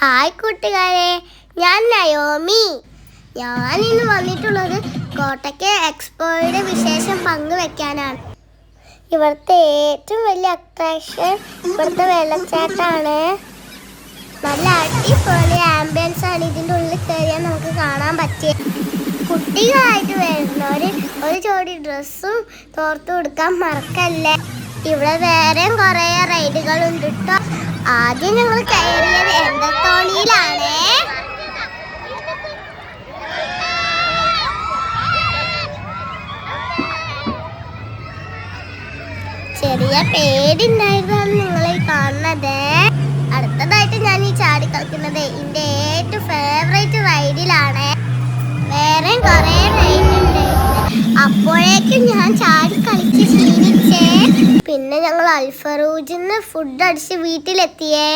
Hi കൂട്ടുകാരെ, ഞാൻ Naomi. ഞാനിന്ന് വന്നിട്ടുള്ളത് കോട്ടയ്ക്ക് എക്സ്പോയുടെ വിശേഷം പങ്കുവെക്കാനാണ്. ഇവിടുത്തെ ഏറ്റവും വലിയ അട്രാക്ഷൻ ഇവിടുത്തെ വെള്ളച്ചാട്ടമാണ്. നല്ല അടിപൊളി ആംബിയൻസ് ആണ്. ഇതിൻ്റെ ഉള്ളിൽ കയറിയാൽ നമുക്ക് കാണാൻ പറ്റിയ കുട്ടികളായിട്ട് വരുന്നവർ ഒരു ജോഡി ഡ്രസ്സും തോർത്തു കൊടുക്കാൻ മറക്കല്ലേ. ഇവിടെ വേറെയും കുറേ റൈഡുകളുണ്ട് കേട്ടോ. ആദ്യം ഞങ്ങൾ കയറിയത് എന്തത്തോണിയിലാണ്. ചെറിയ പേടിണ്ടായതാണ് നിങ്ങളെ കാണുന്നത്. അടുത്തതായിട്ട് ഞാൻ ഈ ചാടി കളിക്കുന്നത് എൻ്റെ ഏറ്റവും ഫേവറേറ്റ് റൈഡിലാണ്. വേറെ കുറേ റൈഡുണ്ട്. അപ്പോഴേക്കും ഞാൻ ചാടി കളിച്ച് ക്ഷീണിച്ചേ. പിന്നെ ഞങ്ങൾ അൽഫറൂജിന്ന് ഫുഡ് അടിച്ച് വീട്ടിലെത്തിയേ.